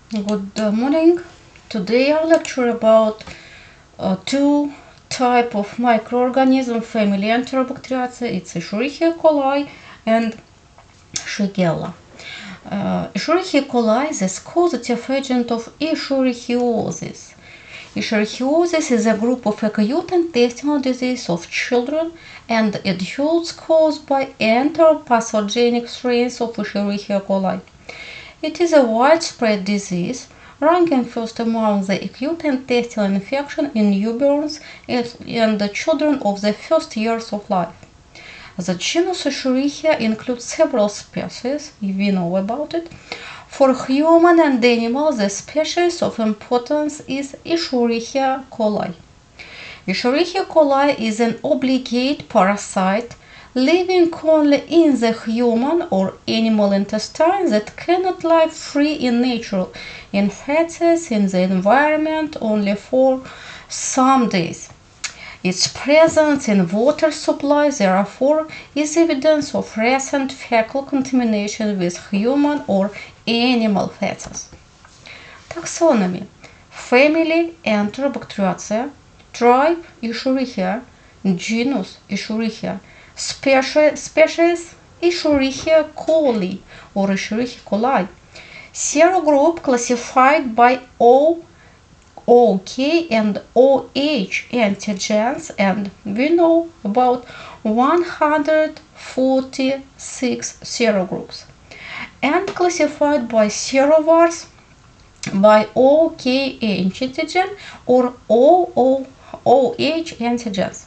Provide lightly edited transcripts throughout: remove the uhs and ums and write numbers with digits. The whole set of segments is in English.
Good morning. Today I'll lecture about two type of microorganism family Enterobacteriaceae. It's Escherichia coli and Shigella. Escherichia coli is a causative agent of escherichiosis. Escherichiosis is a group of acute intestinal disease of children and adults caused by enteropathogenic strains of Escherichia coli. It is a widespread disease, ranking first among the acute intestinal infection in newborns and the children of the first years of life. The genus Escherichia includes several species, we know about it. For human and animal, the species of importance is Escherichia coli. Escherichia coli is an obligate parasite living only in the human or animal intestine that cannot live free in nature in feces in the environment only for some days. Its presence in water supply, therefore, is evidence of recent fecal contamination with human or animal feces. Taxonomy: Family Enterobacteriaceae, tribe Escherichia, genus Escherichia, species Escherichia coli or Escherichia coli. Serogroup classified by OK and OH antigens, and we know about 146 serogroups, and classified by serovars by OK antigen or OH antigens.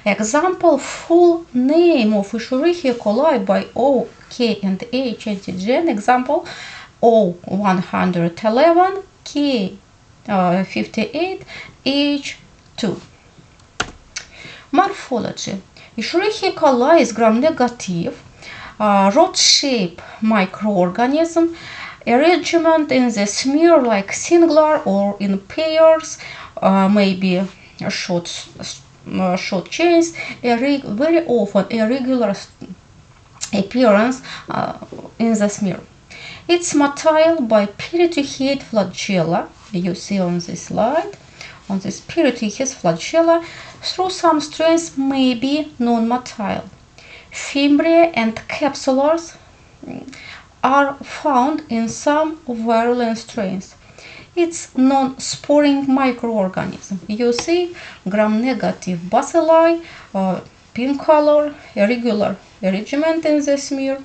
Example: full name of Escherichia coli by OK and H antigen. Example: O111 K58 H2. Morphology: Escherichia coli is gram-negative, rod-shaped microorganism, arrangement in the smear like singular or in pairs, maybe short chains, very often irregular appearance in the smear. It's motile by peritrichate flagella, you see on this slide, on this peritrichous flagella, through some strains may be non-motile. Fimbria and capsulars are found in some virulent strains. It's non-sporing microorganism. You see gram-negative bacilli, pink color, irregular arrangement in the smear.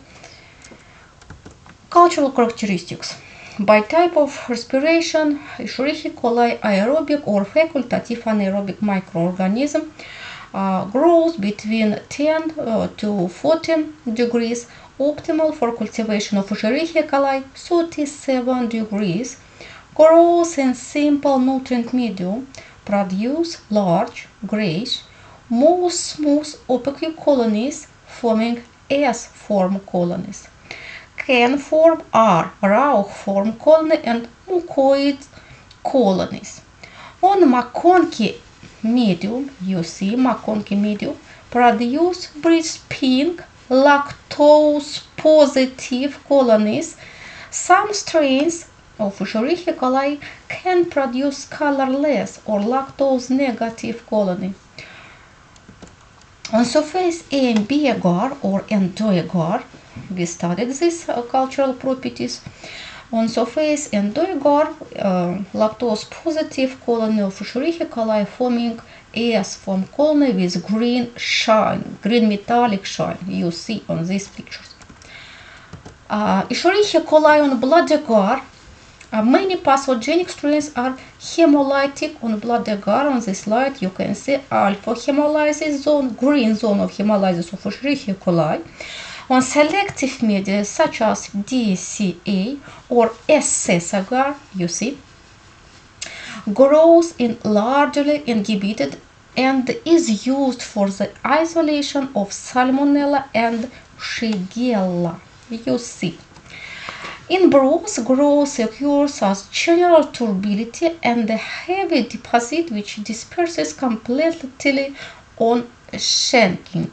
Cultural characteristics: by type of respiration, Escherichia coli aerobic or facultative anaerobic microorganism, grows between 10 to 14 degrees, optimal for cultivation of Escherichia coli 37 degrees, grows in simple nutrient medium, produce large, grayish, most smooth opaque colonies forming S-form colonies. Can form are Rauch form colony and mucoid colonies. On McConkey medium, you see McConkey medium, produce bright pink lactose positive colonies. Some strains of Escherichia coli can produce colorless or lactose negative colony. On surface A and B agar or endoagar, we studied these cultural properties. On surface endoagar, lactose positive colony of Escherichia coli forming S-form colony with green shine, green metallic shine, you see on these pictures. Escherichia coli on blood agar, many pathogenic strains are hemolytic on blood agar. On this slide you can see alpha hemolysis zone, green zone of hemolysis of Escherichia coli. On selective media such as DCA or SS agar, you see, grows in largely inhibited and is used for the isolation of Salmonella and Shigella, you see. In broths, growth occurs as general turbidity and a heavy deposit which disperses completely on shanking.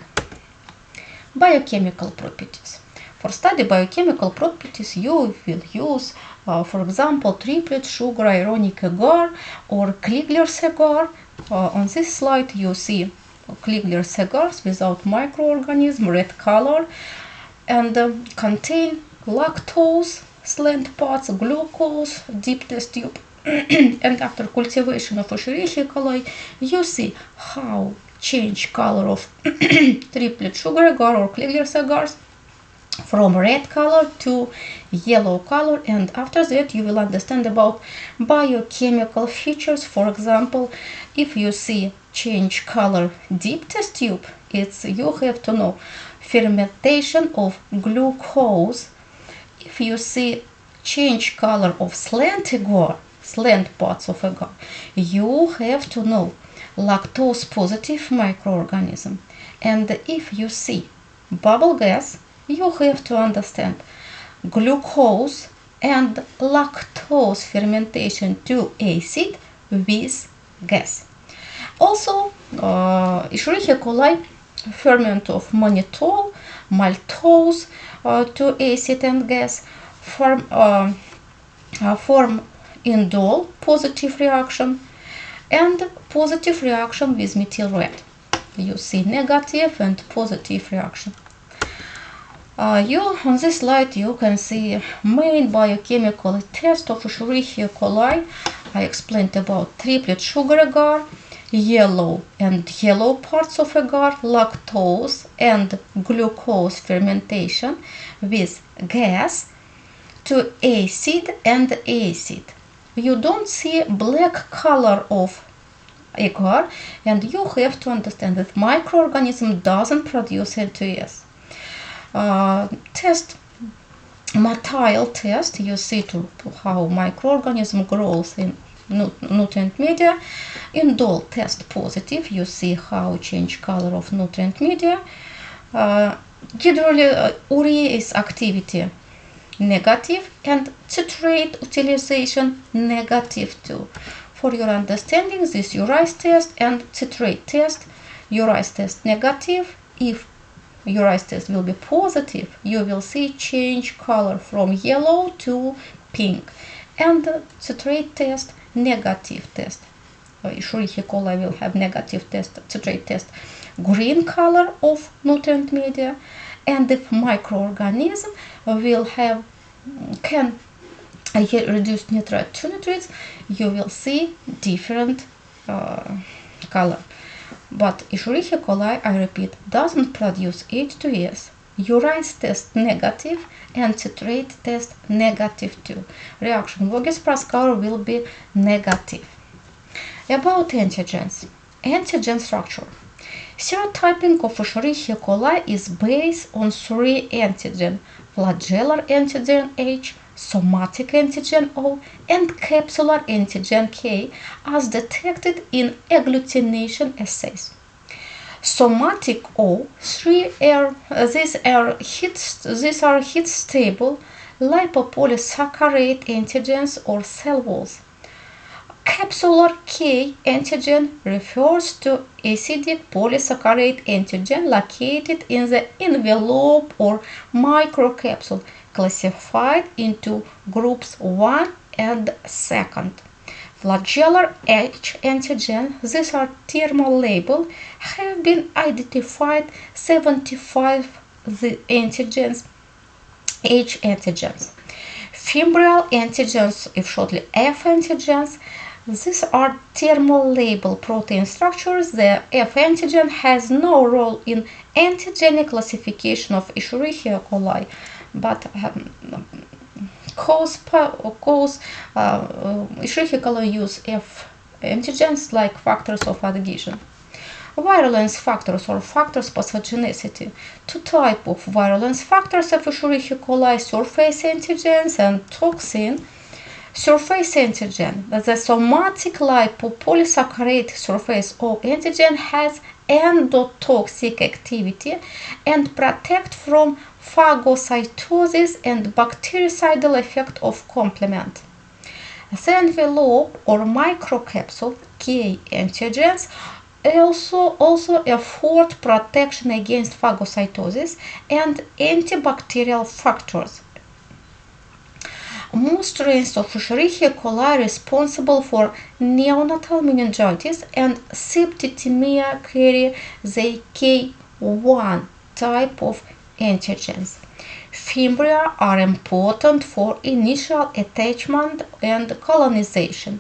Biochemical properties. For study biochemical properties, you will use For example, triplet sugar ironic agar or Kliegler's agar. On this slide you see Kliegler's agars without microorganism, red color, and contain lactose, slant pods, glucose, deep test tube. And after cultivation of Escherichia coli, you see how change color of triplet sugar agar or Kliegler's agars from red color to yellow color, and after that you will understand about biochemical features. For example, if you see change color deep test tube, you have to know fermentation of glucose. If you see change color of slant agar, slant pods of agar, you have to know lactose positive microorganism. And if you see bubble gas, you have to understand glucose and lactose fermentation to acid with gas. Also, Escherichia coli ferment of mannitol, maltose to acid and gas form indole positive reaction and positive reaction with methyl red. You see negative and positive reaction. On this slide you can see main biochemical test of Escherichia coli. I explained about triplet sugar agar, yellow and yellow parts of agar, lactose and glucose fermentation with gas to acid and acid. You don't see black color of agar, and you have to understand that microorganism doesn't produce N2S. Test motile test, you see how microorganism grows in nutrient media. Indole test positive, you see how change color of nutrient media. Urease activity negative and citrate utilization negative too. For your understanding, this urease test and citrate test, urease test negative. If urease test will be positive, you will see change color from yellow to pink, and citrate test negative test. Escherichia coli will have negative test, citrate test, green color of nutrient media, and if microorganism will have can reduce nitrate to nitrates, you will see different color. But Escherichia coli, I repeat, doesn't produce H2S. Urease test negative and citrate test negative too. Reaction Voges-Pascal will be negative. About antigens. Antigen structure. Serotyping of Escherichia coli is based on three antigens: flagellar antigen H, somatic antigen O, and capsular antigen K, as detected in agglutination assays. Somatic O, these are heat-stable lipopolysaccharide antigens or cell walls. Capsular K antigen refers to acidic polysaccharide antigen located in the envelope or microcapsule, classified into groups 1 and 2. Flagellar H antigen, these are thermal labeled, have been identified 75 the antigens, H antigens. Fimbrial antigens, if shortly F antigens, these are thermal label protein structures. The F antigen has no role in antigenic classification of Escherichia coli, but Escherichia coli use F antigens like factors of adhesion. Virulence factors or factors pathogenicity. Two types of virulence factors of Escherichia coli: surface antigens and toxin. Surface antigen, the somatic lipopolysaccharide surface O antigen, has endotoxic activity and protect from phagocytosis and bactericidal effect of complement. The envelope or microcapsule K antigens also afford protection against phagocytosis and antibacterial factors. Most strains of Escherichia coli are responsible for neonatal meningitis, and septicemia carry the K1 type of antigens. Fimbria are important for initial attachment and colonization.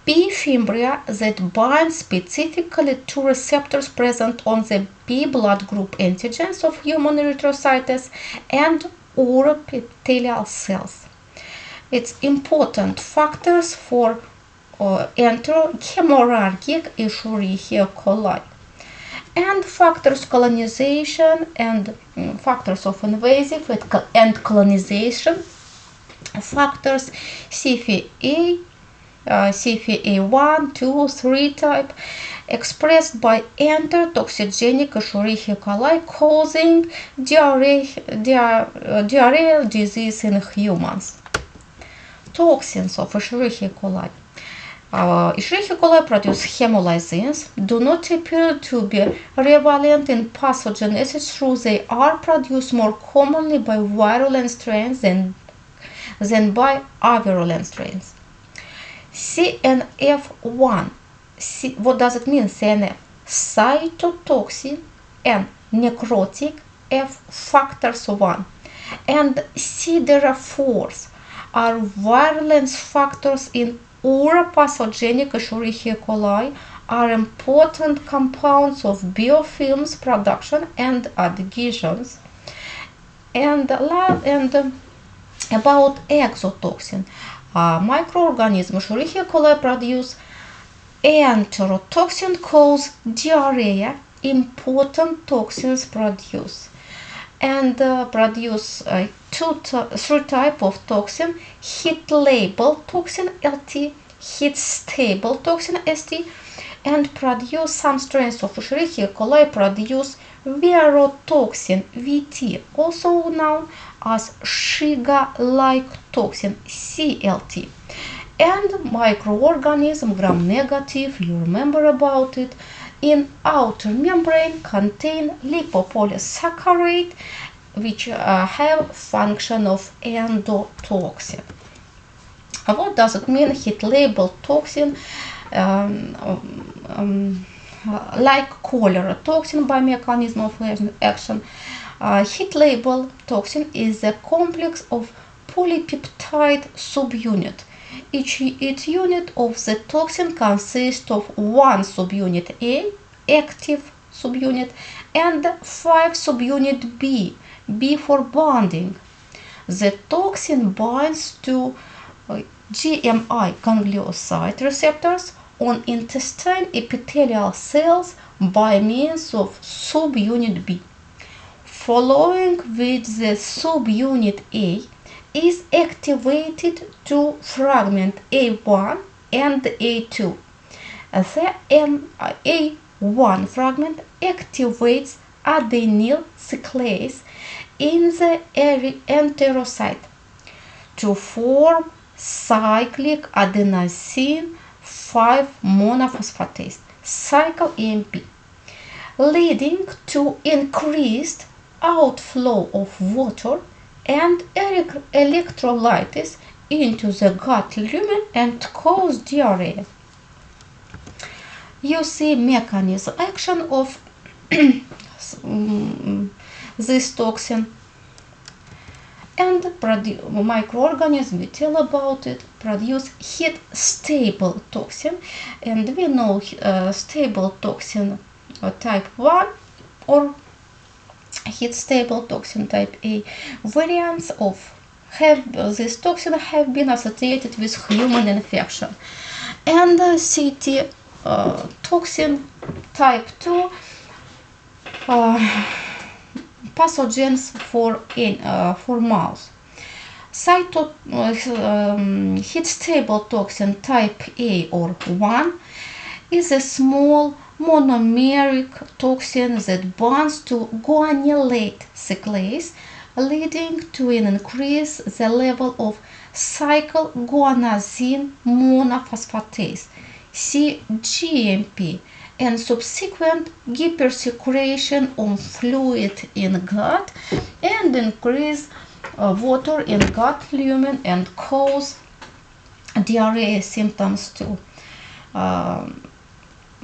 B. fimbria that bind specifically to receptors present on the B blood group antigens of human erythrocytes and uroepithelial cells. It's important factors for enterohemorrhagic Escherichia coli. And factors colonization and factors of invasive and colonization factors CFA, CFA1, 2, 3 type expressed by Toxigenic Escherichia coli causing diarrheal disease in humans. Toxins of Escherichia coli. Escherichia coli produce hemolysins, do not appear to be prevalent in pathogenesis, through they are produced more commonly by virulent strains than by avirulent strains. CNF1. What does it mean, CNF? Cytotoxin and necrotic F factors 1 and CDR4 are virulence factors in Pathogenic Escherichia coli, are important compounds of biofilms production and adhesions. And about exotoxin, microorganisms Escherichia coli produce enterotoxin cause diarrhea. Important toxins produce three types of toxin: heat label toxin LT, heat stable toxin ST, and produce some strains of Escherichia coli produce virotoxin VT, also known as Shiga-like toxin CLT. And microorganism gram-negative, you remember about it, in outer membrane contain lipopolysaccharide which have function of endotoxin. What does it mean, heat label toxin? Like cholera toxin by mechanism of action, heat label toxin is a complex of polypeptide subunit. Each unit of the toxin consists of one subunit A, active subunit, and 5 subunit B for bonding. The toxin binds to GMI ganglioside receptors on intestine epithelial cells by means of subunit B. Following which the subunit A is activated to fragment A1 and A2. The A1 fragment activates adenyl cyclase in the enterocyte to form cyclic adenosine 5 monophosphatase, cycle AMP, leading to increased outflow of water and electrolytes into the gut lumen and cause diarrhea. You see mechanism action of this toxin, and microorganisms, we tell about it, produce heat stable toxin, and we know stable toxin type 1 or heat stable toxin type A variants of this toxin have been associated with human infection. And CT toxin type 2 pathogens for mouse. Heat stable toxin type A or 1 is a small monomeric toxin that binds to guanylate cyclase, leading to an increase the level of cycloguanazine monophosphatase CGMP and subsequent hypersecretion of fluid in gut and increase water in gut lumen and cause diarrhea symptoms too.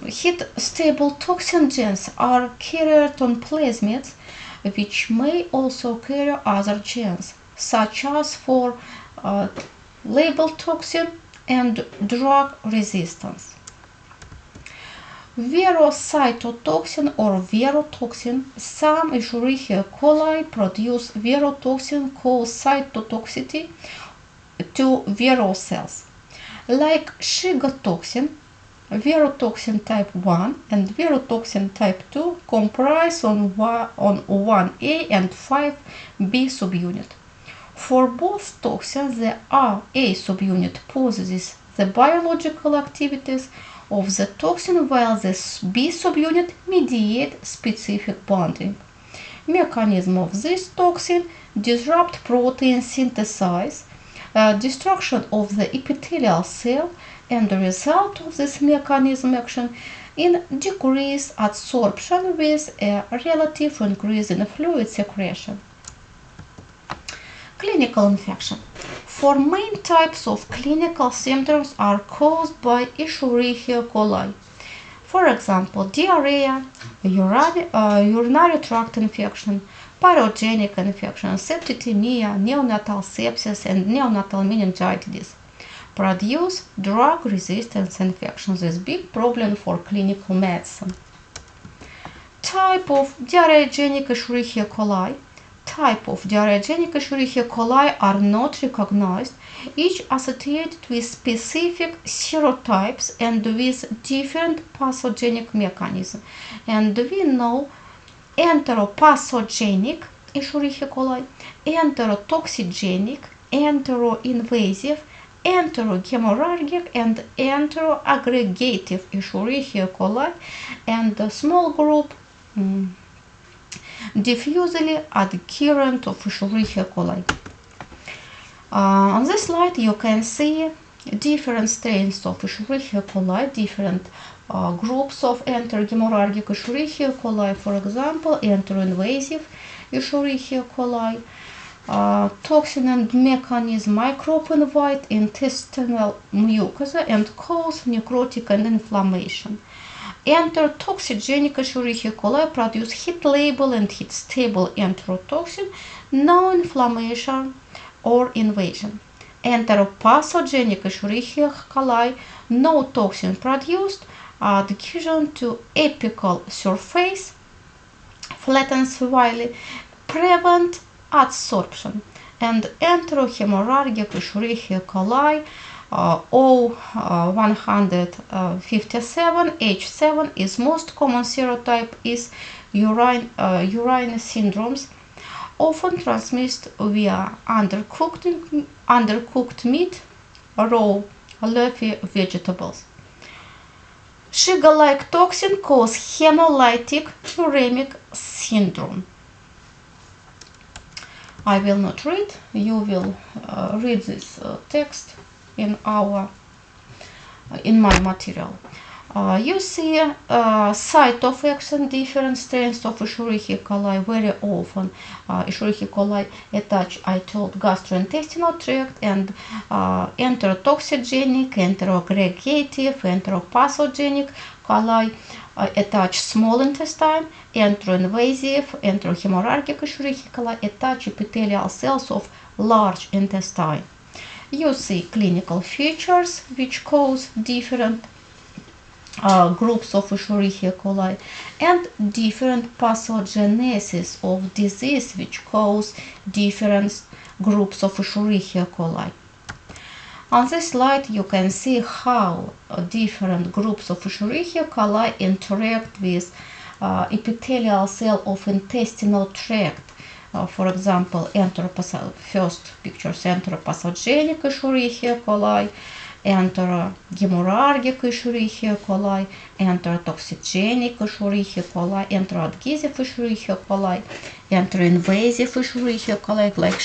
Heat-stable toxin genes are carried on plasmids, which may also carry other genes, such as for label toxin and drug resistance. Verocytotoxin or verotoxin. Some Escherichia coli produce verotoxin cause cytotoxicity to vero cells. Like Shigella, verotoxin type 1 and verotoxin type 2 comprise on 1A and 5B subunit. For both toxins, the A subunit possesses the biological activities of the toxin, while the B subunit mediates specific bonding. Mechanism of this toxin: disrupt protein synthesis, destruction of the epithelial cell, and the result of this mechanism action in decreased adsorption with a relative increase in fluid secretion. Clinical infection. Four main types of clinical symptoms are caused by Escherichia coli. For example, diarrhea, urinary tract infection, pathogenic infection, septicemia, neonatal sepsis, and neonatal meningitis produce drug-resistant infections with big problem for clinical medicine. Type of diarrheogenic Escherichia coli. Type of diarrheogenic Escherichia coli are not recognized, each associated with specific serotypes and with different pathogenic mechanisms. And we know enteropathogenic Escherichia coli, enterotoxigenic, enteroinvasive, enterohemorrhagic, and enteroaggregative Escherichia coli, and a small group diffusely adherent of Escherichia coli. On this slide you can see different strains of Escherichia coli, different groups of enterohemorrhagic Escherichia coli, for example, enteroinvasive Escherichia coli. Toxin and mechanism: microbe invade intestinal mucosa and cause necrotic and inflammation. Enterotoxigenic Escherichia coli produce heat-labile and heat-stable enterotoxin, no inflammation or invasion. Enteropathogenic Escherichia coli, no toxin produced, adhesion to apical surface, flattens villi, prevent adsorption. And enterohemorrhagic Escherichia coli, O157H7 is most common serotype is urine syndromes, often transmitted via undercooked meat, raw, leafy vegetables. Shigella-like toxin cause hemolytic uremic syndrome. I will not read, you will read this text in my material. You see site of action, different strains of Escherichia coli. Very often Escherichia coli attach, I told, gastrointestinal tract, and enterotoxigenic, enteroaggregative, enteropathogenic coli attach small intestine, enteroinvasive, enterohemorrhagic Escherichia coli attach epithelial cells of large intestine. You see clinical features which cause different groups of Escherichia coli and different pathogenesis of disease which cause different groups of Escherichia coli. On this slide you can see how different groups of Escherichia coli interact with epithelial cell of intestinal tract. For example, first pictures: enteropathogenic Escherichia coli, enterohemorrhagic Escherichia coli, enterotoxigenic Escherichia coli, enteroadhesive Escherichia coli, enteroinvasive Escherichia coli like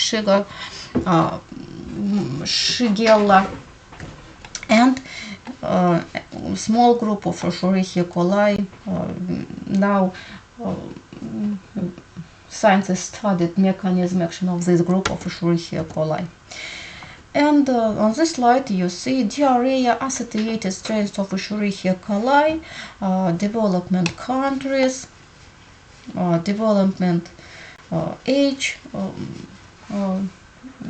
Shigella, and small group of Escherichia coli now scientists studied mechanism action of this group of Escherichia coli. And on this slide you see diarrhea associated strains of Escherichia coli, development countries, development age,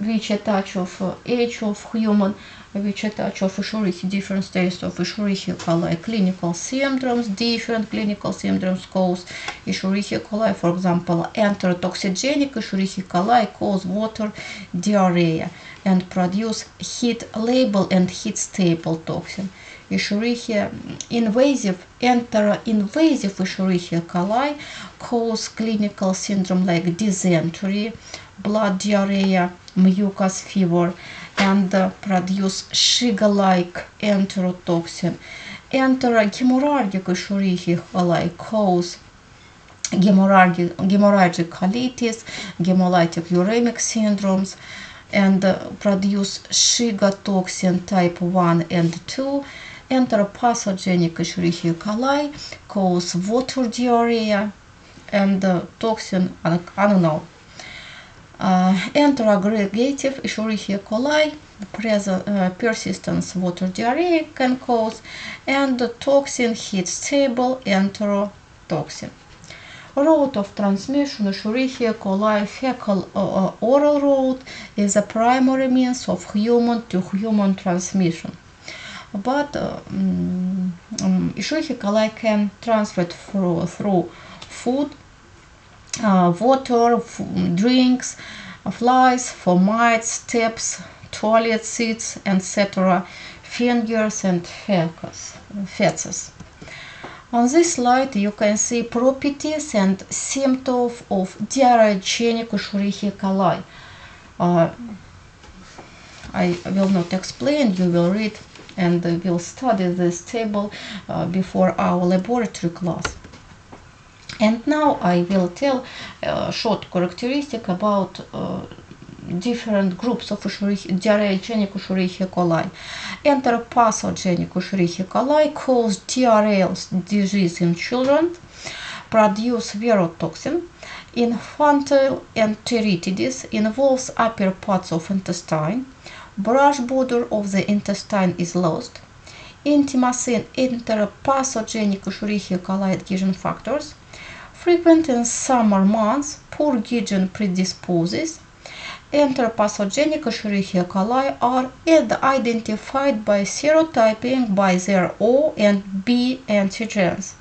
which attach of age of human, which attach of Escherichia, different stages of Escherichia coli, clinical symptoms, different clinical symptoms cause Escherichia coli. For example, enterotoxigenic Escherichia coli cause water diarrhea and produce heat-labile and heat-stable toxin. Escherichia invasive, enteroinvasive Escherichia coli cause clinical syndrome like dysentery, blood diarrhea, mucus fever, and produce Shigella-like enterotoxin. Enterohemorrhagic Escherichia coli cause hemorrhagic colitis, hemolytic uremic syndromes, and produce Shiga toxin type 1 and 2. Enteropathogenic Escherichia coli cause water diarrhea and toxin unknown. Enteroaggregative Escherichia coli persistence water diarrhea can cause, and toxin heat stable enterotoxin. Route of transmission Escherichia coli fecal oral route is a primary means of human to human transmission. But Escherichia coli can transfer through food, water, drinks, flies, fomites, steps, toilet seats, etc., fingers and feces. On this slide you can see properties and symptoms of diarrheogenic Escherichia coli. I will not explain, you will read and will study this table before our laboratory class. And now I will tell a short characteristic about different groups of diarrheogenic Escherichia coli. Enteropathogenic Escherichia coli cause diarrheal disease in children, produce virotoxin. Infantile enteritidis involves upper parts of intestine. Brush border of the intestine is lost. Intimacy in enteropathogenic Escherichia coli adhesion factors. Frequent in summer months, poor hygiene predisposes. Enteropathogenic Escherichia coli are identified by serotyping by their O and B antigens.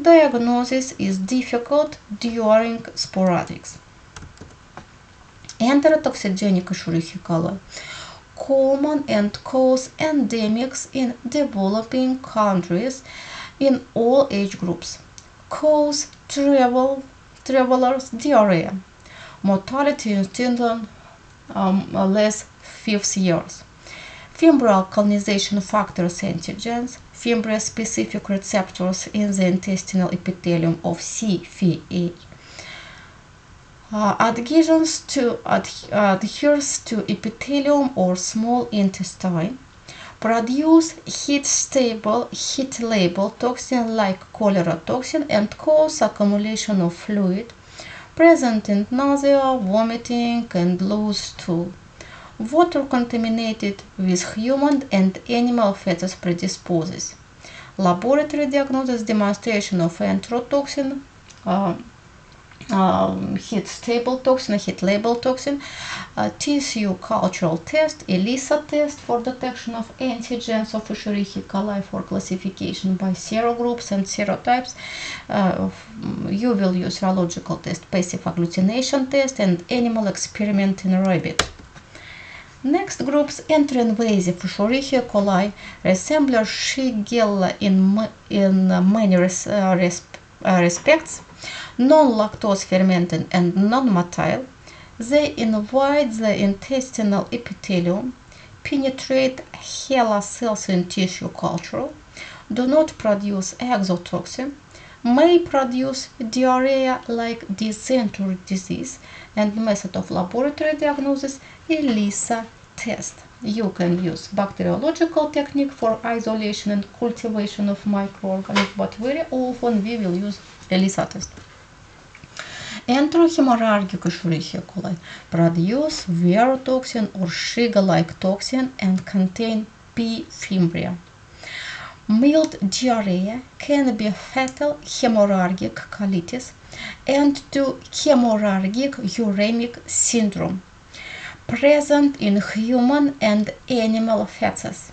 Diagnosis is difficult during sporadics. Enterotoxigenic Escherichia coli common and cause endemics in developing countries in all age groups. Cause travelers diarrhea. Mortality in children less 5 years. Febrile colonization factors antigens, fibrin-specific receptors in the intestinal epithelium of CFA. Adheres to epithelium or small intestine. Produce heat-stable, heat-labile toxin like cholera toxin and cause accumulation of fluid, present in nausea, vomiting, and loose stool. Water contaminated with human and animal feces predisposes. Laboratory diagnosis demonstration of enterotoxin, heat-stable toxin, heat-labile toxin, tissue cultural test, ELISA test for detection of antigens of Escherichia coli for classification by serogroups and serotypes. You will use serological test, passive agglutination test, and animal experiment in rabbit. Next groups, enteroinvasive Escherichia coli resemble Shigella in many respects. Non-lactose fermented and non-motile. They invade the intestinal epithelium, penetrate HeLa cells in tissue culture, do not produce exotoxin, may produce diarrhea like dysentery disease, and method of laboratory diagnosis ELISA test. You can use bacteriological technique for isolation and cultivation of microorganisms, but very often we will use ELISA test. Enterohemorrhagic Escherichia coli produce virotoxin or Shigella-like toxin and contain P. fimbria. Mild diarrhea can be fetal hemorrhagic colitis and to hemorrhagic uremic syndrome, present in human and animal feces.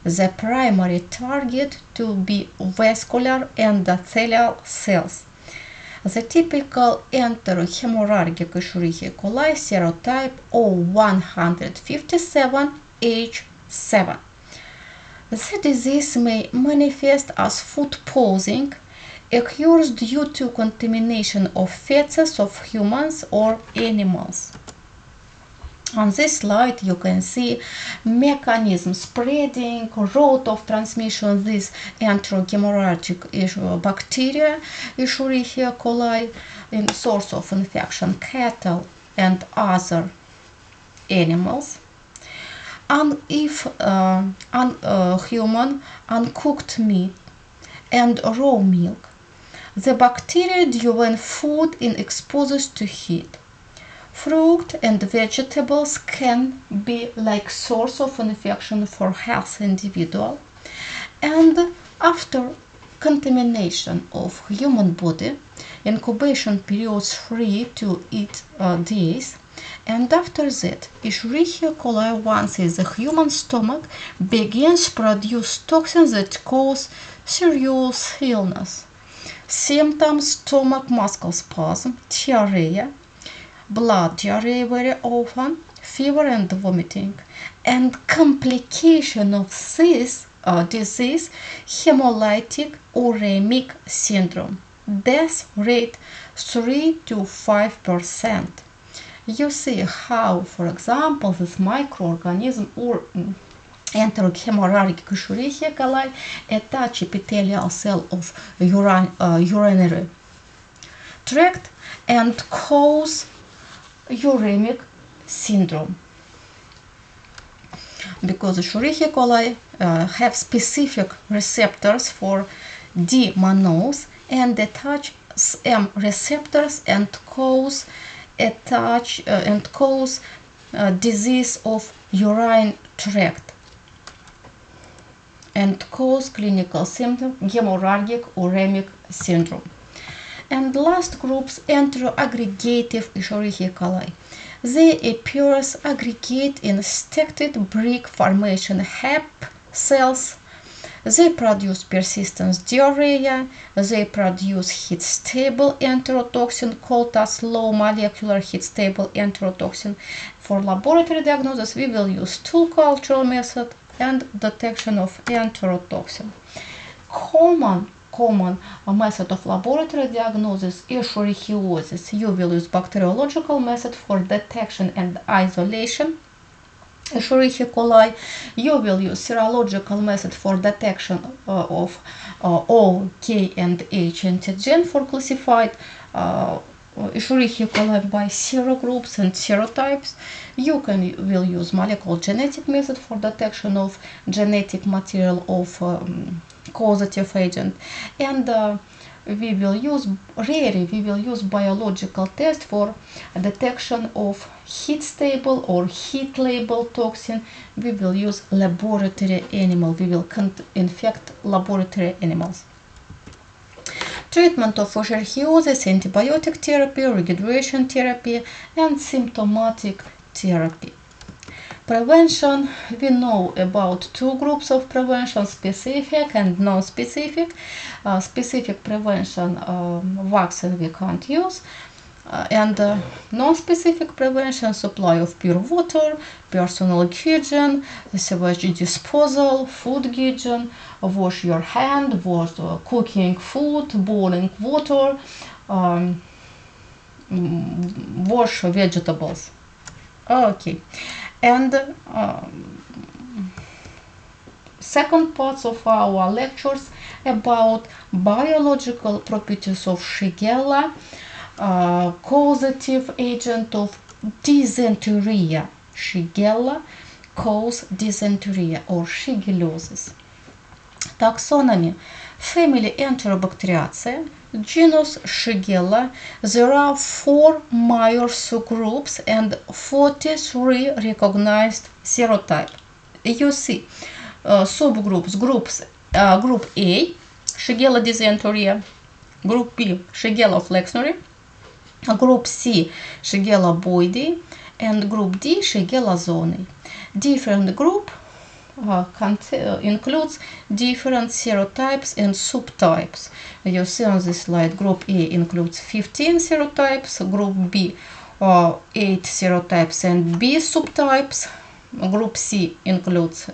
The primary target to be vascular endothelial cells. The typical enterohemorrhagic Escherichia coli serotype O157H7. The disease may manifest as food poisoning, occurs due to contamination of feces of humans or animals. On this slide you can see mechanism, spreading, route of transmission this enterohemorrhagic bacteria, Escherichia coli, in source of infection, cattle and other animals. And if human uncooked meat and raw milk, the bacteria during food is exposed to heat. Fruit and vegetables can be like source of infection for healthy individual, and after contamination of human body, incubation periods 3 to 8 days, and after that, Escherichia coli, once in the human stomach, begins produce toxins that cause serious illness. Symptoms: stomach muscle spasm, diarrhea, blood diarrhea very often, fever and vomiting, and complication of this disease, hemolytic uremic syndrome. Death rate 3 to 5%. You see how, for example, this microorganism or enterohemorrhagic Escherichia coli attach epithelial cell of urinary tract and cause uremic syndrome, because Escherichia coli have specific receptors for D mannose and attach M receptors and cause disease of urine tract and cause clinical symptom hemorrhagic uremic syndrome. And last groups, enteroaggregative Escherichia coli. They appear as aggregate in stacked brick formation HEP cells. They produce persistent diarrhea. They produce heat-stable enterotoxin called as low molecular heat-stable enterotoxin. For laboratory diagnosis, we will use stool culture method and detection of enterotoxin. Common method of laboratory diagnosis, escherichiosis. You will use bacteriological method for detection and isolation. Escherichia coli, you will use serological method for detection of O, K, and H antigen for classified Escherichia coli by serogroups and serotypes. You will use molecular genetic method for detection of genetic material of causative agent, and we will use biological test for detection of heat-stable or heat-label toxin. We will use laboratory animal. We will infect laboratory animals. Treatment of escherichiosis, antibiotic therapy, regeneration therapy, and symptomatic therapy. Prevention, we know about two groups of prevention, specific and non-specific. Specific prevention, vaccine we can't use, and non-specific prevention, supply of pure water, personal hygiene, sewage disposal, food hygiene, wash your hand, wash cooking food, boiling water, wash vegetables. Okay. And second part of our lectures about biological properties of Shigella, causative agent of dysentery. Shigella cause dysentery or shigellosis. Taxonomy. Family Enterobacteriaceae, genus Shigella. There are 4 major subgroups and 43 recognized serotypes. You see subgroups. Group A, Shigella dysentery. Group B, Shigella flexneri. Group C, Shigella boydii. And Group D, Shigella zonei. Different group includes different serotypes and subtypes. You see on this slide, Group A includes 15 serotypes, Group B 8 serotypes and B subtypes. Group C includes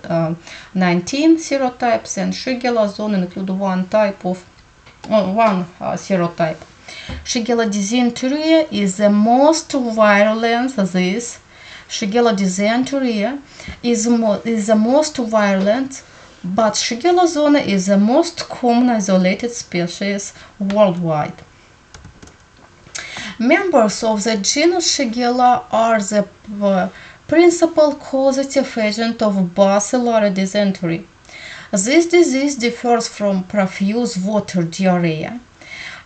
19 serotypes, and Shigella zone includes one serotype. Shigella dysentery is the most virulent. Shigella dysentery is the most virulent, but Shigella zonei is the most common isolated species worldwide. Members of the genus Shigella are the principal causative agent of bacillary dysentery. This disease differs from profuse water diarrhea,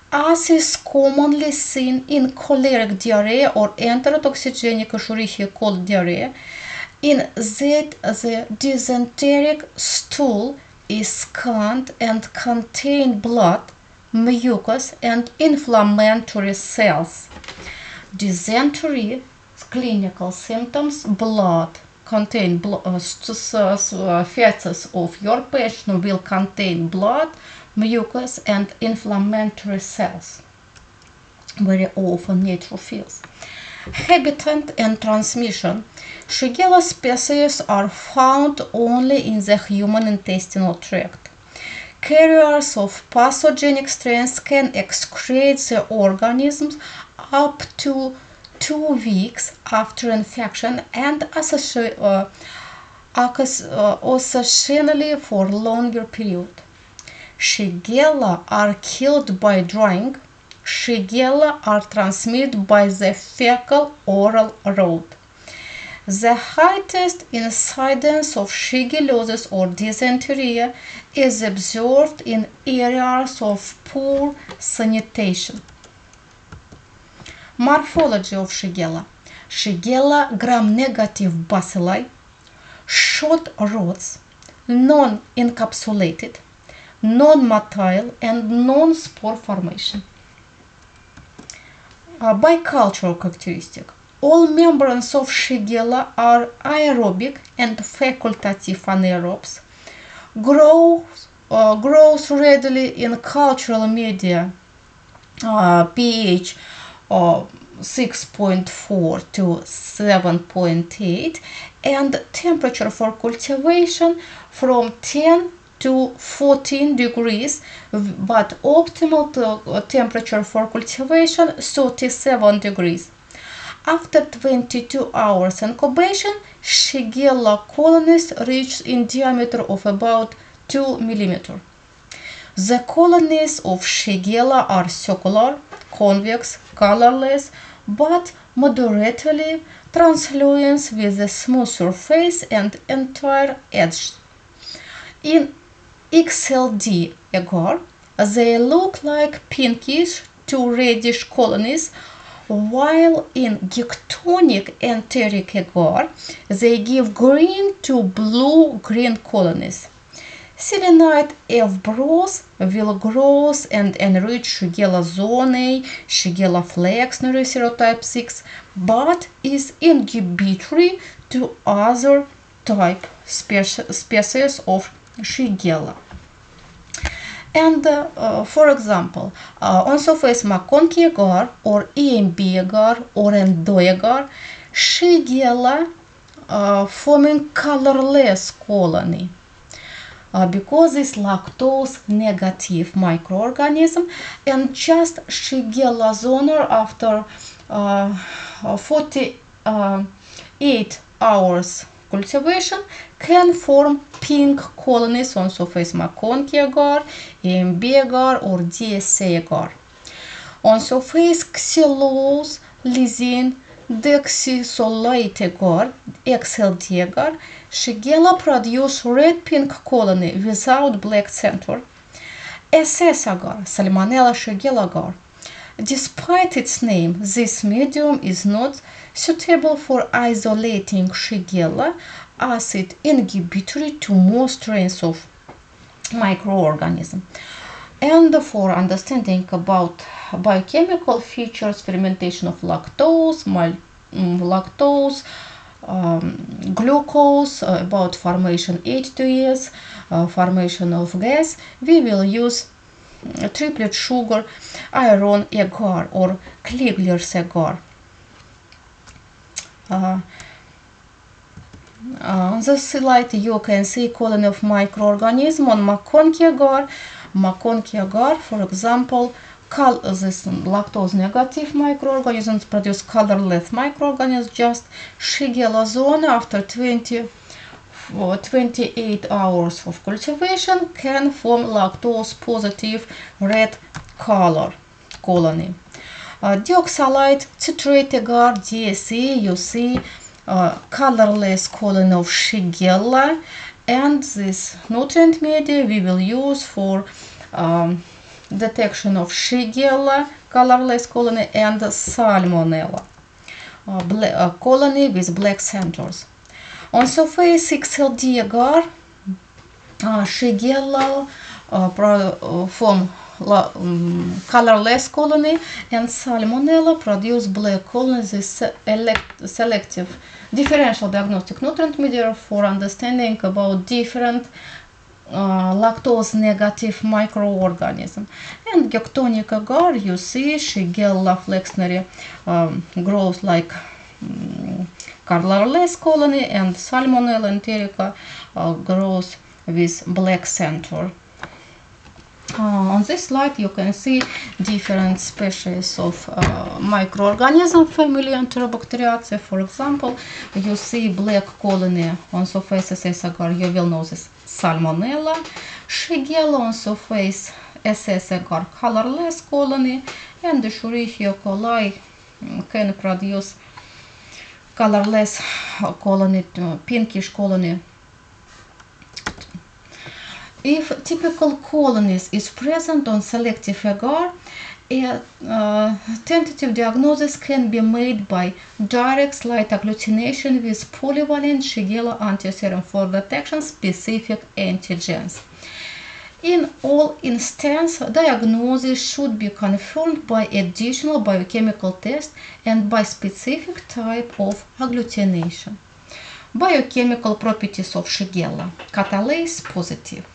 as is commonly seen in choleric diarrhea or enterotoxigenic Escherichia coli diarrhea, in that the dysenteric stool is scant and contains blood, mucus, and inflammatory cells. Dysentery clinical symptoms: blood. Feces of your patient will contain blood, mucus, and inflammatory cells, very often neutrophils. Habitat and transmission. Shigella species are found only in the human intestinal tract. Carriers of pathogenic strains can excrete the organisms up to 2 weeks after infection and occasionally for longer period. Shigella are killed by drying. Shigella are transmitted by the fecal-oral route. The highest incidence of shigellosis or dysentery is observed in areas of poor sanitation. Morphology of Shigella. Shigella gram-negative bacilli, short rods, non-encapsulated, non-motile, and non-spore formation. Bicultural characteristic. All members of Shigella are aerobic and facultative anaerobes. Grows readily in cultural media, pH 6.4 to 7.8, and temperature for cultivation from 10 to 14 degrees, but optimal temperature for cultivation 37 degrees. After 22 hours incubation, Shigella colonies reach in diameter of about 2 mm. The colonies of Shigella are circular, convex, colorless, but moderately translucent with a smooth surface and entire edge. In XLD agar, they look like pinkish to reddish colonies, while in gectonic enteric agar, they give green to blue-green colonies. Selenite F. bros will grow and enrich Shigella zonei, Shigella flexneri serotype 6, but is inhibitory to other type species of Shigella. And for example, on surface McConkey agar or EMB agar or Endo agar, Shigella forming colorless colony. Because it's lactose negative microorganism, and just Shigella zoner after 48 hours cultivation can form pink colonies on surface McConkey agar, EMB agar, or DSA agar. On surface xylose, lysine, deoxysolate agar, XLD agar, Shigella produce red-pink colony without black center. SS agar, Salmonella Shigella agar. Despite its name, this medium is not suitable for isolating Shigella as it inhibitory to most strains of microorganisms. And for understanding about biochemical features, fermentation of lactose, glucose, about formation H2S, formation of gas, we will use triplet sugar iron agar or Kliegler's agar. On the slide you can see colony of microorganism on McConkie agar. McConkie agar, for example, this lactose negative microorganisms produce colorless microorganisms. Just Shigella zone after 28 hours of cultivation can form lactose positive red color colony. Deoxalate citrate agar, DSE, you see colorless colony of Shigella, and this nutrient media we will use for detection of Shigella, colorless colony, and Salmonella colony with black centers. On surface XLD agar, Shigella form colorless colony, and Salmonella produce black colony. This selective differential diagnostic nutrient media for understanding about different lactose negative microorganism. And Gectonic agar, you see Shigella flexneri grows like colorless colony, and Salmonella enterica grows with black center. On this slide you can see different species of microorganism family Enterobacteriaceae. For example, you see black colony on surface SS agar, you will know this Salmonella. Shigella on surface SS agar, colorless colony, and the Escherichia coli can produce colorless colony, pinkish colony. If typical colonies is present on selective agar, a tentative diagnosis can be made by direct slight agglutination with polyvalent Shigella antiserum for detection specific antigens. In all instances, diagnosis should be confirmed by additional biochemical test and by specific type of agglutination. Biochemical properties of Shigella: catalase positive.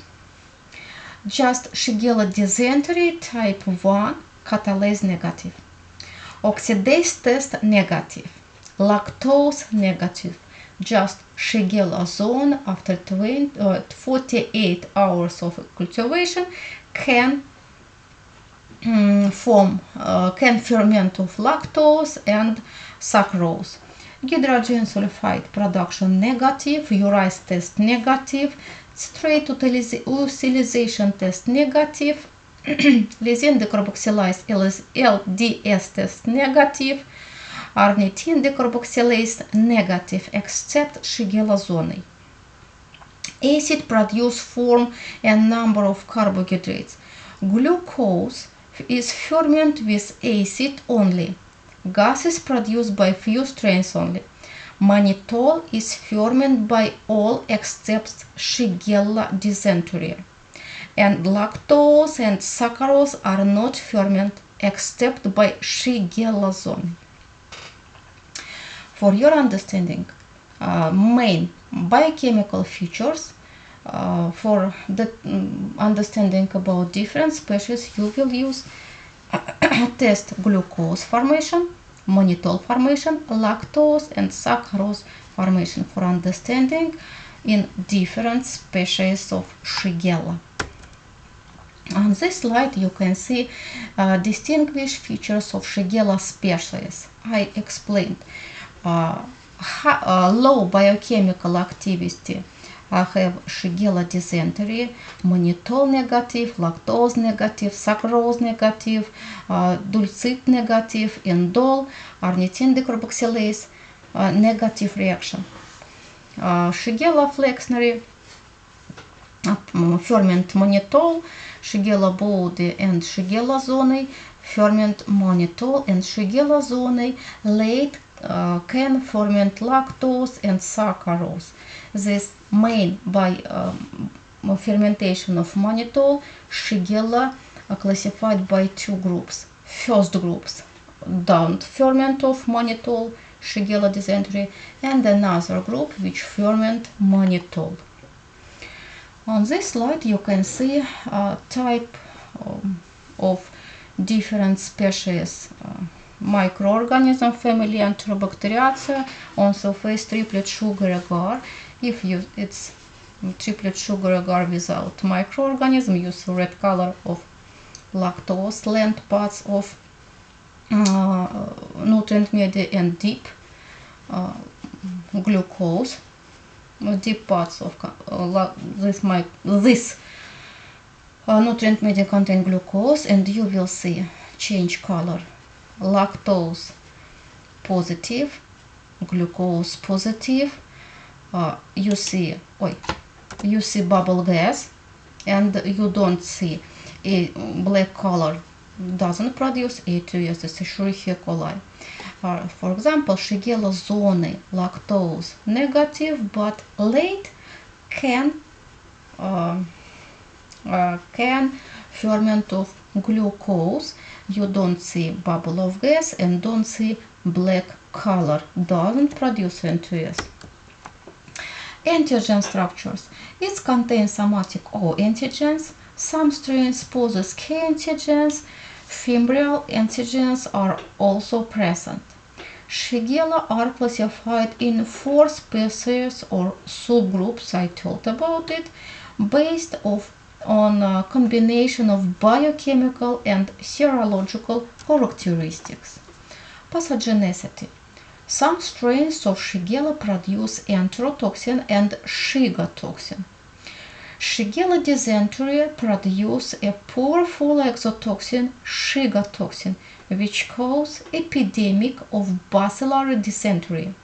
Just Shigella dysentery type 1, catalase negative. Oxidase test negative. Lactose negative. Just Shigella zone after 48 hours of cultivation can ferment of lactose and sucrose. Hydrogen sulfide production negative. Urise test negative. Citrate utilization test negative. Lysine decarboxylase LDS test negative. Ornithine decarboxylase negative except Shigella zone. Acid produce form a number of carbohydrates. Glucose is ferment with acid only. Gas is produced by few strains only. Mannitol is fermented by all except Shigella dysentery. And lactose and sucrose are not fermented except by Shigella zone. For your understanding, main biochemical features for the understanding about different species, you will use test glucose formation, mannitol formation, lactose and sucrose formation for understanding in different species of Shigella. On this slide you can see distinguished features of Shigella species. I explained low biochemical activity have Shigella dysentery, mannitol negative, lactose negative, sucrose negative, dulcit negative, indole, ornithine decarboxylase negative reaction. Shigella flexneri, ferment mannitol, Shigella body and Shigella zonei, ferment mannitol and Shigella zonei late can ferment lactose and saccharose. This main by fermentation of mannitol, Shigella are classified by two groups. First groups, don't ferment of mannitol, Shigella dysentery, and another group which ferment mannitol. On this slide you can see a type of different species microorganism family Enterobacteriaceae. On surface triplet sugar agar. If it's triplet sugar agar without microorganism, use red color of lactose, length parts of nutrient media and deep glucose. Deep parts of this nutrient media contain glucose, and you will see change color. Lactose positive, glucose positive. You see bubble gas, and you don't see a black color. Doesn't produce A2S, it's Escherichia coli. For example, Shigella zonei, lactose negative, but late can ferment of glucose. You don't see bubble of gas and don't see black color. Doesn't produce N2S. Antigen structures. It contains somatic O antigens. Some strains possess K antigens. Fimbrial antigens are also present. Shigella are classified in 4 species or subgroups, I told about it, based on a combination of biochemical and serological characteristics. Pathogenicity. Some strains of Shigella produce enterotoxin and Shigatoxin. Shigella dysentery produce a powerful exotoxin, Shigatoxin, which causes epidemic of bacillary dysentery.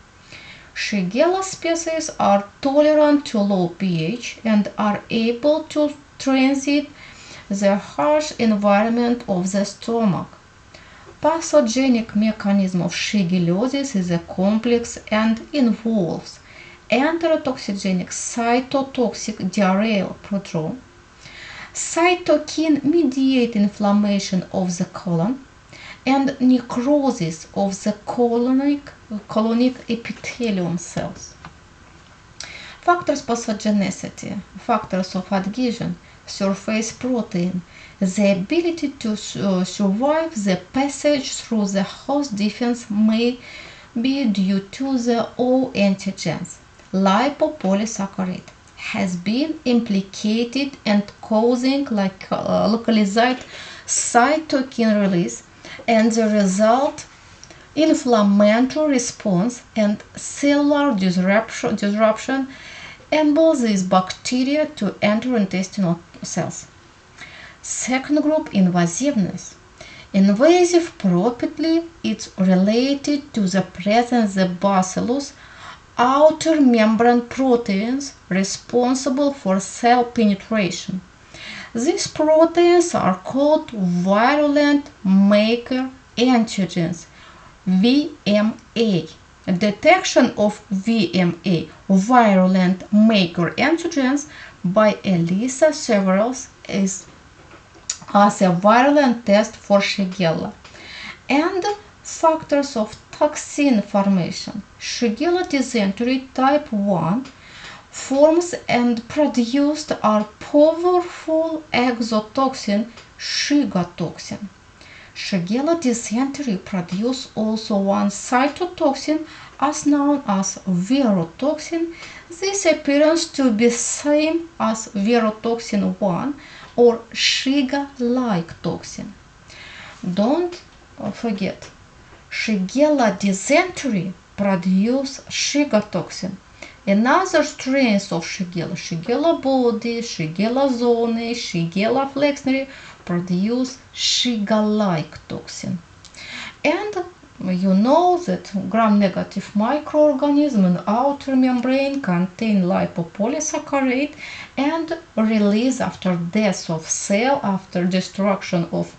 Shigella species are tolerant to low pH and are able to transit the harsh environment of the stomach. Pathogenic mechanism of shigellosis is a complex and involves enterotoxigenic cytotoxic diarrheal prodrome, cytokine-mediated inflammation of the colon, and necrosis of the colonic epithelium cells. Factors pathogenicity, factors of adhesion, surface protein, the ability to survive the passage through the host defense may be due to the O antigens. Lipopolysaccharide has been implicated and causing localized cytokine release and the result inflammatory response and cellular disruption enable these bacteria to enter intestinal cells. Second group, invasiveness. Invasive property is related to the presence of bacillus outer membrane proteins responsible for cell penetration. These proteins are called virulent maker antigens, VMA. Detection of VMA, virulent maker antigens, by ELISA severals is as a virulent test for Shigella. And factors of toxin formation. Shigella dysentery type 1 forms and produced are powerful exotoxin, Shigatoxin. Shigella dysentery produce also one cytotoxin as known as virotoxin. This appears to be same as virotoxin 1 or Shiga-like toxin. Don't forget, Shigella dysentery produce Shigatoxin. Another strains of Shigella, Shigella body, Shigella zonei, Shigella flexneri, produce Shiga-like toxin. And you know that gram-negative microorganism in outer membrane contain lipopolysaccharide and release after death of cell, after destruction of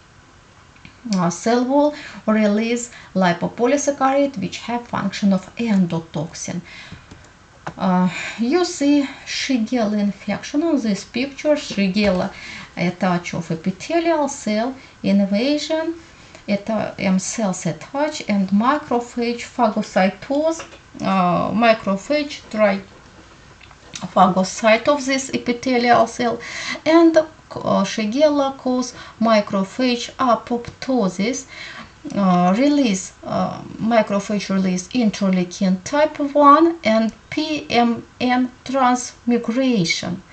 cell wall, release lipopolysaccharide which have function of endotoxin. You see Shigella infection on this picture. Shigella attach of epithelial cell, invasion, M cells attach, and macrophage phagocytose. Macrophage try phagocyte of this epithelial cell, and Shigella cause macrophage apoptosis, macrophage release interleukin type 1 and PMN transmigration.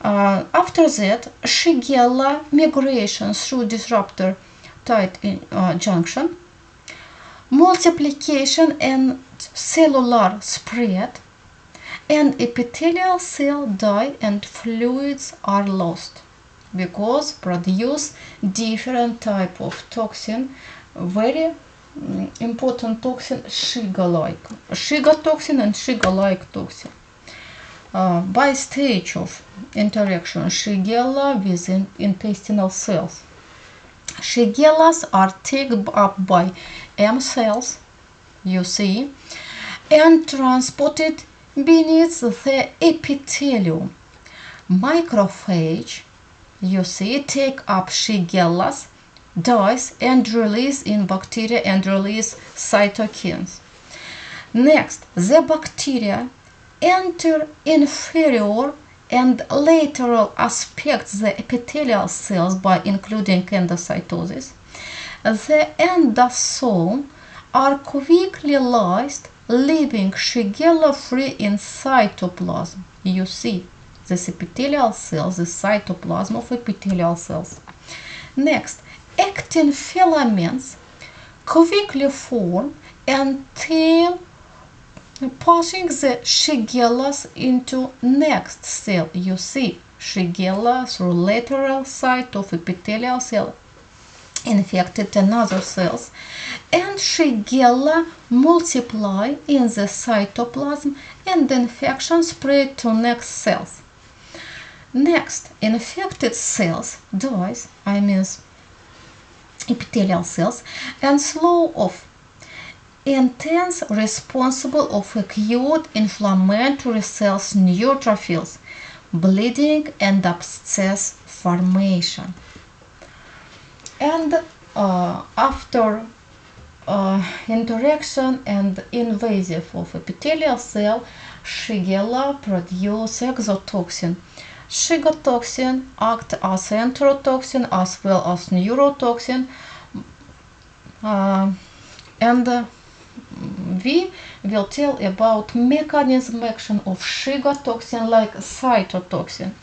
After that, Shigella migration through disruptor tight junction, multiplication and cellular spread, and epithelial cell die and fluids are lost because produce different type of toxin, very important toxin, Shiga-like, Shiga toxin and Shiga-like toxin. By stage of interaction Shigella with intestinal cells, Shigellas are taken up by M cells, you see, and transported beneath the epithelium. Macrophage, you see, take up Shigellas, dies and release in bacteria and release cytokines. Next, the bacteria enter inferior and lateral aspects the epithelial cells by including endocytosis. The endosome are quickly lysed, leaving Shigella free in cytoplasm. You see this epithelial cells, the cytoplasm of epithelial cells. Next, actin filaments quickly form until passing the Shigellas into next cell. You see Shigella through lateral side of epithelial cell infected another cells, and Shigella multiply in the cytoplasm and the infection spread to next cells. Next, infected cells dies, epithelial cells, and slow off intense responsible of acute inflammatory cells, neutrophils, bleeding and abscess formation. And after interaction and invasive of epithelial cell, Shigella produce exotoxin. Shiga act as enterotoxin as well as neurotoxin, and we will tell about mechanism action of Shiga like cytotoxin.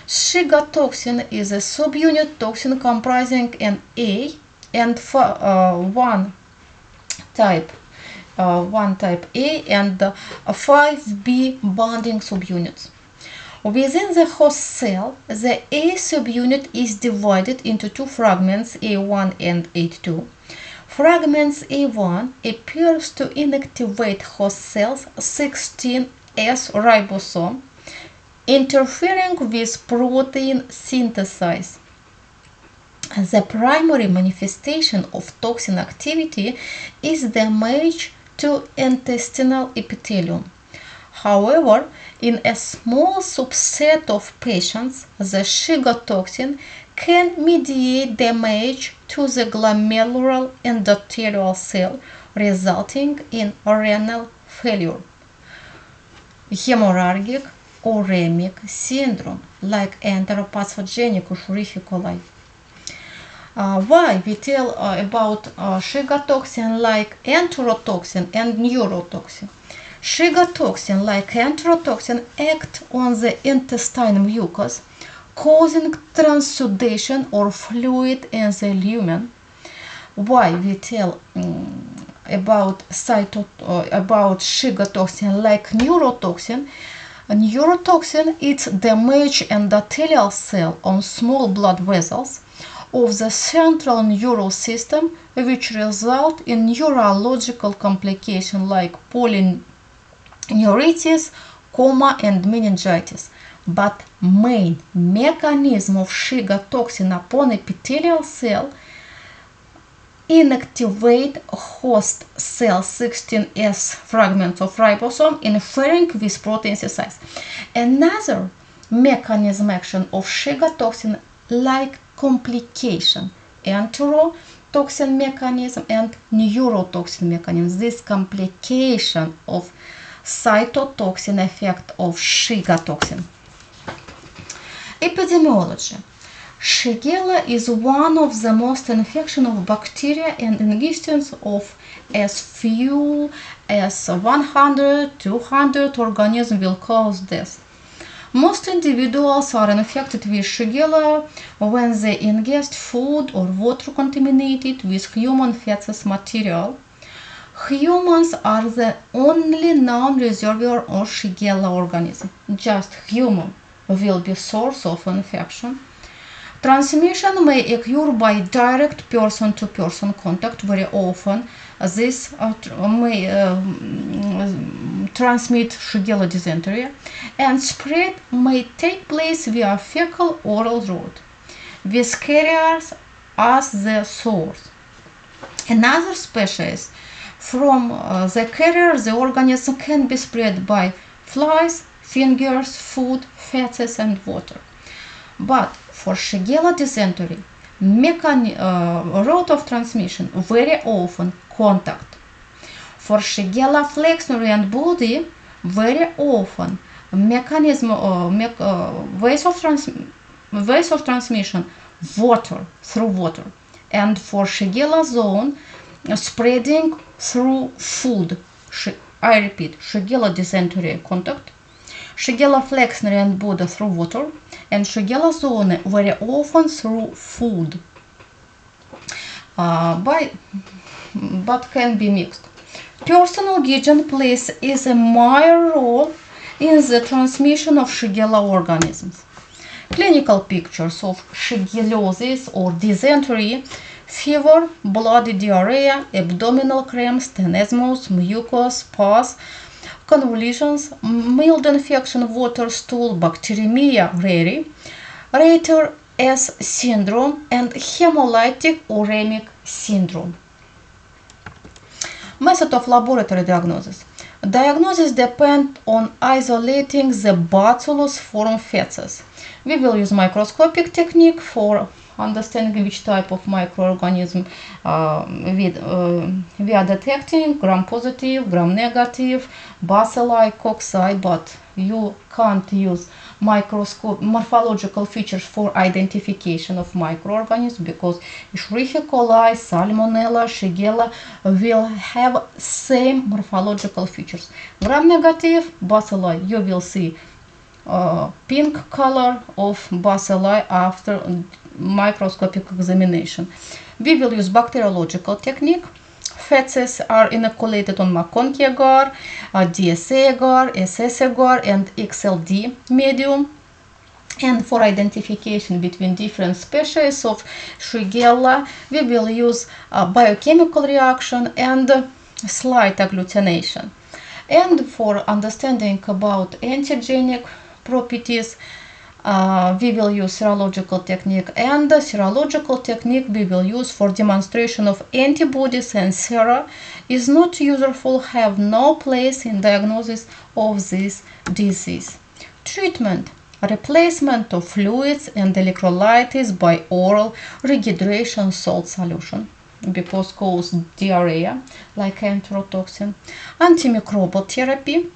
Shiga is a subunit toxin comprising an A and one type A and 5B bonding subunits. Within the host cell, the A subunit is divided into two fragments, A1 and A2. Fragments A1 appears to inactivate host cells 16S ribosome, interfering with protein synthesis. The primary manifestation of toxin activity is damage to intestinal epithelium. However, in a small subset of patients, the Shiga can mediate damage to the glomerular endothelial cell, resulting in renal failure, hemorrhagic uremic syndrome, like enteropathogenic coli. Why we tell about Shiga like enterotoxin and neurotoxin? Shiga like enterotoxin act on the intestine mucus, causing transudation or fluid in the lumen. Why we tell about Shiga like neurotoxin? Neurotoxin is damage endothelial cell on small blood vessels, of the central nervous system, which result in neurological complications like polyneuritis, coma, and meningitis. But main mechanism of Shiga toxin upon epithelial cell inactivate host cell 16S fragments of ribosome interfering with protein synthesis. Another mechanism action of Shiga toxin like complication, enterotoxin mechanism and neurotoxin mechanism. This complication of cytotoxin effect of Shiga toxin. Epidemiology. Shigella is one of the most infection of bacteria and existence of as few as 100, 200 organisms will cause death. Most individuals are infected with Shigella when they ingest food or water contaminated with human feces material. Humans are the only known reservoir of Shigella organism. Just human will be source of infection. Transmission may occur by direct person-to-person contact. Very often, this may transmit Shigella dysentery, and spread may take place via fecal-oral route, with carriers as the source. Another species, from the carrier, the organism can be spread by flies, fingers, food, feces, and water. But for Shigella dysentery, route of transmission very often contact. For Shigella flexury and body, very often mechanism ways of transmission water through water, and for Shigella zone spreading through food. I repeat, Shigella dysentery contact, Shigella flexury and body through water, and Shigella zone very often through food, but can be mixed. Personal hygiene plays is a major role in the transmission of Shigella organisms. Clinical pictures of Shigellosis or dysentery: fever, bloody diarrhea, abdominal cramps, tenesmus, mucus, pus, convulsions, mild infection, water stool, bacteremia rare, Reiter S syndrome, and hemolytic uremic syndrome. Method of laboratory diagnosis. Diagnosis depends on isolating the bacillus form feces. We will use microscopic technique for understanding which type of microorganism we are detecting: gram-positive, gram-negative, bacilli, cocci, but you can't use morphological features for identification of microorganisms, because Escherichia coli, Salmonella, Shigella will have same morphological features. Gram-negative bacilli, you will see pink color of bacilli after microscopic examination. We will use bacteriological technique. Feces are inoculated on McConkey agar, DSA agar, SS agar, and XLD medium. And for identification between different species of Shigella, we will use biochemical reaction and slight agglutination. And for understanding about antigenic properties, we will use serological technique, and the serological technique we will use for demonstration of antibodies and sera is not useful, have no place in diagnosis of this disease. Treatment: replacement of fluids and electrolytes by oral rehydration salt solution, because cause diarrhea like enterotoxin. Antimicrobial therapy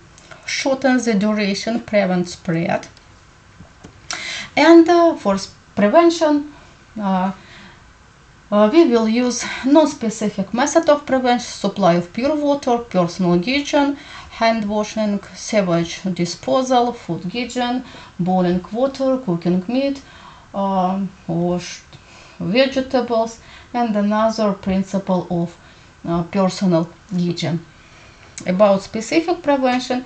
shortens the duration, prevent spread. And for prevention, we will use non-specific method of prevention: supply of pure water, personal hygiene, hand washing, sewage disposal, food hygiene, boiling water, cooking meat, washed vegetables, and another principle of personal hygiene. About specific prevention,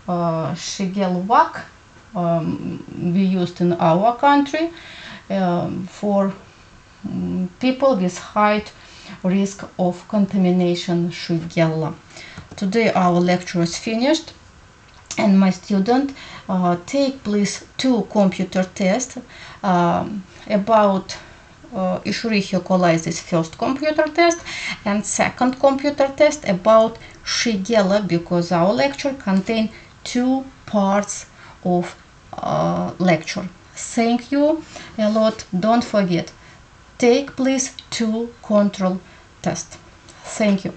Shigella vac we used in our country for people with high risk of contamination Shigella. Today our lecture is finished, and my student take please 2 computer tests about Escherichia coli, this first computer test, and second computer test about Shigella, because our lecture contains 2 parts of lecture. Thank you a lot. Don't forget, take please 2 control tests. Thank you.